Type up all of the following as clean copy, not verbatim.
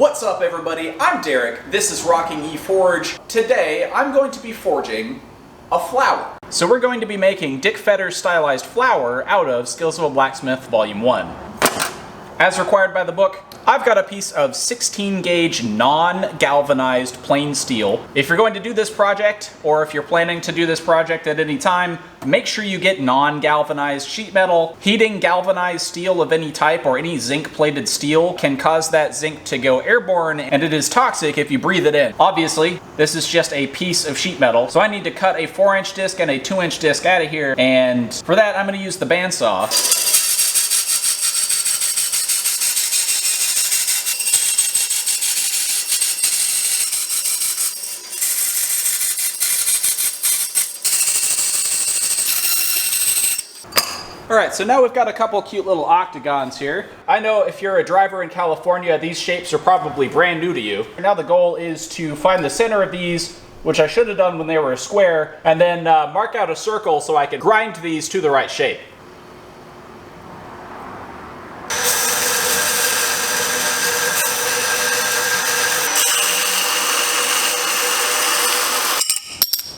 What's up everybody, I'm Derek, this is Rocking eForge. Today I'm going to be forging a flower. So we're going to be making Dick Fetter's stylized flower out of Skills of a Blacksmith Volume 1. As required by the book, I've got a piece of 16 gauge non-galvanized plain steel. If you're going to do this project, or if you're planning to do this project at any time, make sure you get non-galvanized sheet metal. Heating galvanized steel of any type or any zinc-plated steel can cause that zinc to go airborne, and it is toxic if you breathe it in. Obviously, this is just a piece of sheet metal, so I need to cut a 4-inch disc and a 2-inch disc out of here, and for that I'm going to use the bandsaw. Alright, so now we've got a couple cute little octagons here. I know if you're a driver in California, these shapes are probably brand new to you. Now the goal is to find the center of these, which I should have done when they were a square, and then mark out a circle so I can grind these to the right shape.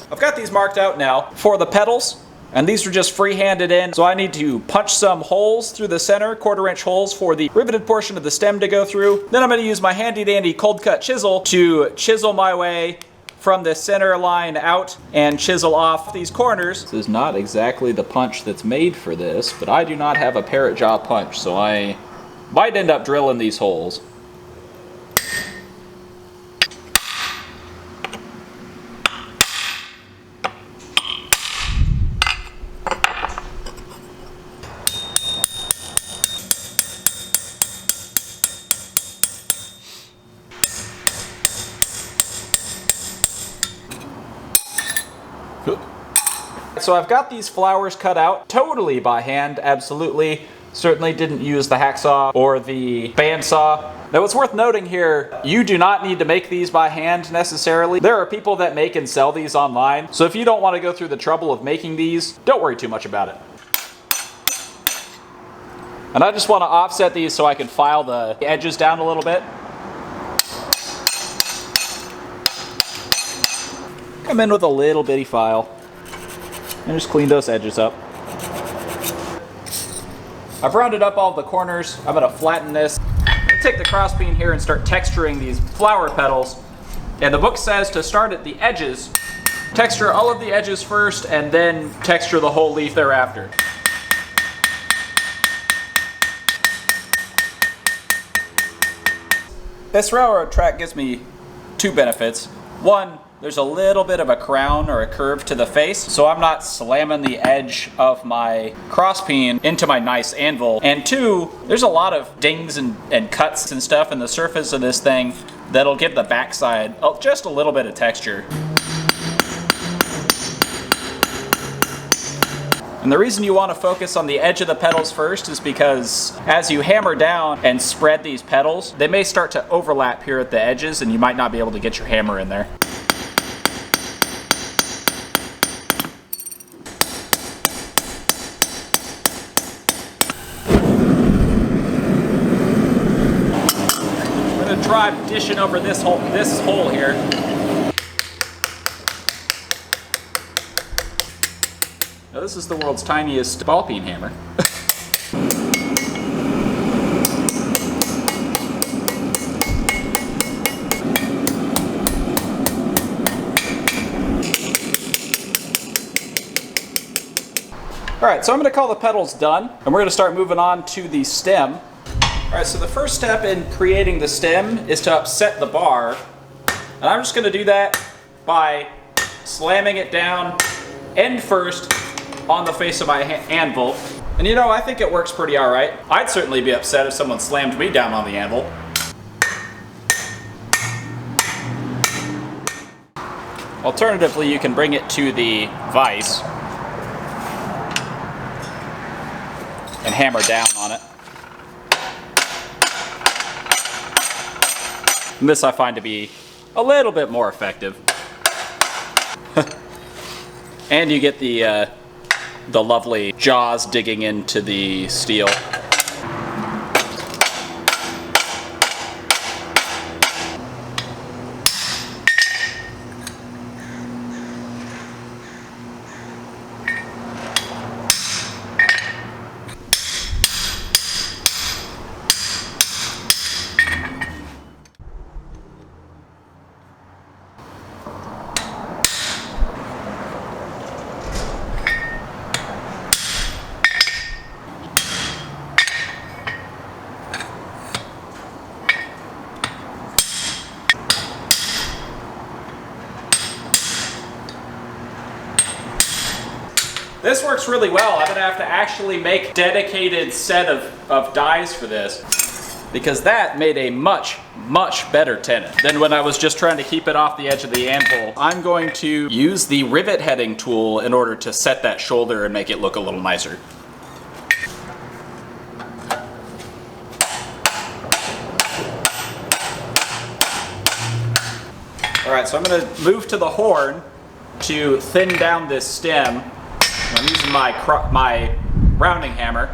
I've got these marked out now for the petals. And these are just free-handed in, so I need to punch some holes through the center, 1/4-inch holes for the riveted portion of the stem to go through. Then I'm going to use my handy-dandy cold-cut chisel to chisel my way from the center line out and chisel off these corners. This is not exactly the punch that's made for this, but I do not have a parrot jaw punch, so I might end up drilling these holes. So I've got these flowers cut out totally by hand, absolutely. Certainly didn't use the hacksaw or the bandsaw. Now what's worth noting here, you do not need to make these by hand necessarily. There are people that make and sell these online, so if you don't want to go through the trouble of making these, don't worry too much about it. And I just want to offset these so I can file the edges down a little bit. Come in with a little bitty file. And just clean those edges up. I've rounded up all the corners. I'm gonna flatten this. Take the crossbeam here and start texturing these flower petals. And the book says to start at the edges, texture all of the edges first, and then texture the whole leaf thereafter. This railroad track gives me two benefits. One, there's a little bit of a crown or a curve to the face, so I'm not slamming the edge of my crosspeen into my nice anvil. And two, there's a lot of dings and cuts and stuff in the surface of this thing that'll give the backside just a little bit of texture. And the reason you want to focus on the edge of the petals first is because as you hammer down and spread these petals, they may start to overlap here at the edges and you might not be able to get your hammer in there. Try dishing over this hole here. Now this is the world's tiniest ball peen hammer. Alright, so I'm going to call the petals done, and we're going to start moving on to the stem. Alright, so the first step in creating the stem is to upset the bar. And I'm just going to do that by slamming it down end first on the face of my anvil. And you know, I think it works pretty alright. I'd certainly be upset if someone slammed me down on the anvil. Alternatively, you can bring it to the vise and hammer down on it. And this I find to be a little bit more effective. And you get the lovely jaws digging into the steel. This works really well. I'm gonna have to actually make a dedicated set of dies for this, because that made a much better tenon than when I was just trying to keep it off the edge of the anvil. I'm going to use the rivet heading tool in order to set that shoulder and make it look a little nicer. All right, so I'm gonna move to the horn to thin down this stem. I'm using my rounding hammer.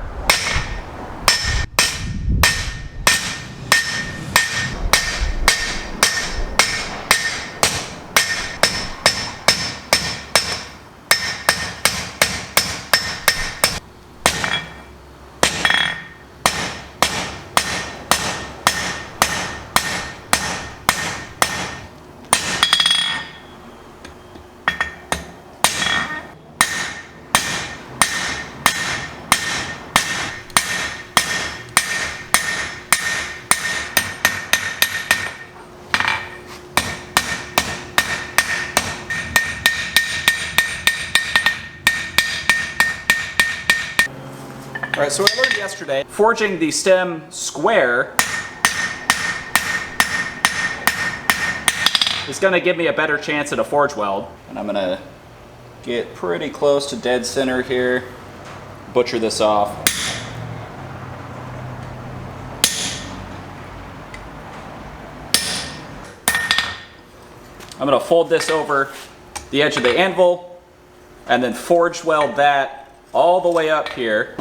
All right, so I learned yesterday, forging the stem square is gonna give me a better chance at a forge weld. And I'm gonna get pretty close to dead center here, butcher this off. I'm gonna fold this over the edge of the anvil and then forge weld that all the way up here.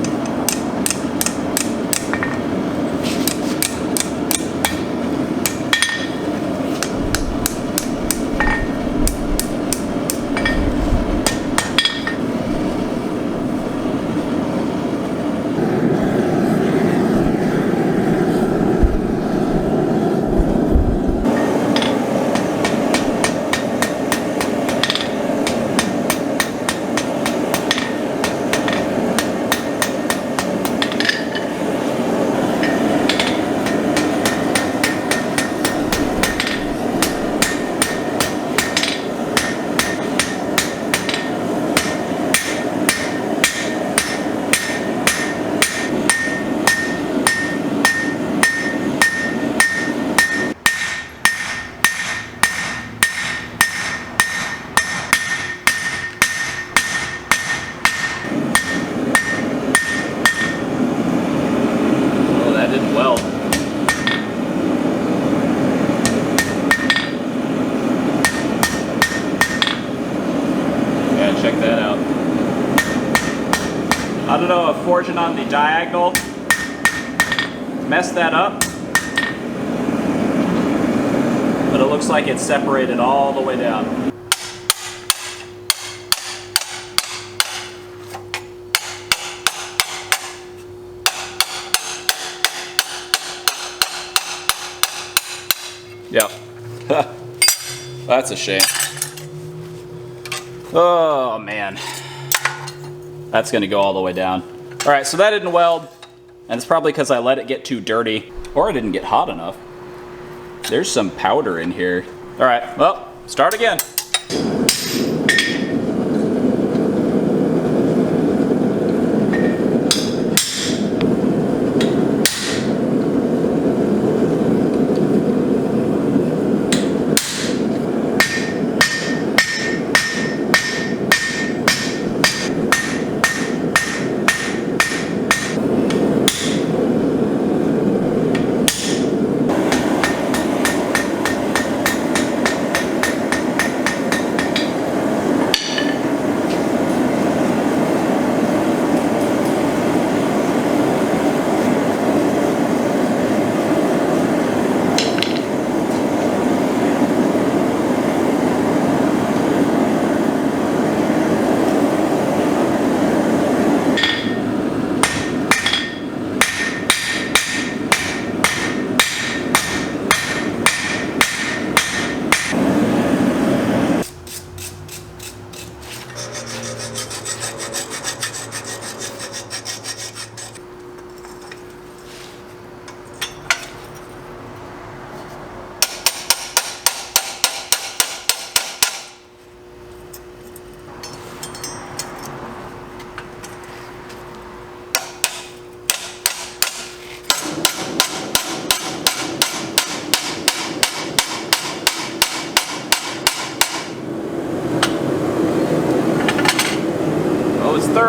Check that out. I don't know if forging on the diagonal messed that up, but it looks like it's separated all the way down. Yeah. That's a shame. Oh man, that's gonna go all the way down. All right, so that didn't weld, and it's probably because I let it get too dirty, or I didn't get hot enough. There's some powder in here. All right, well, start again.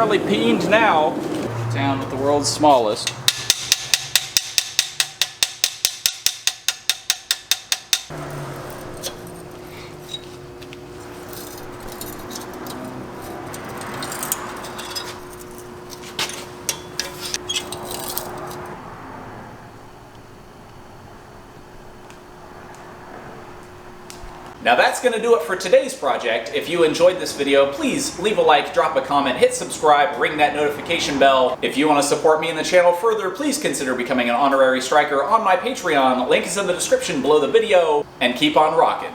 thoroughly peened now. Down with the world's smallest. Now that's going to do it for today's project. If you enjoyed this video, please leave a like, drop a comment, hit subscribe, ring that notification bell. If you want to support me and the channel further, please consider becoming an honorary striker on my Patreon. Link is in the description below the video, and keep on rocking.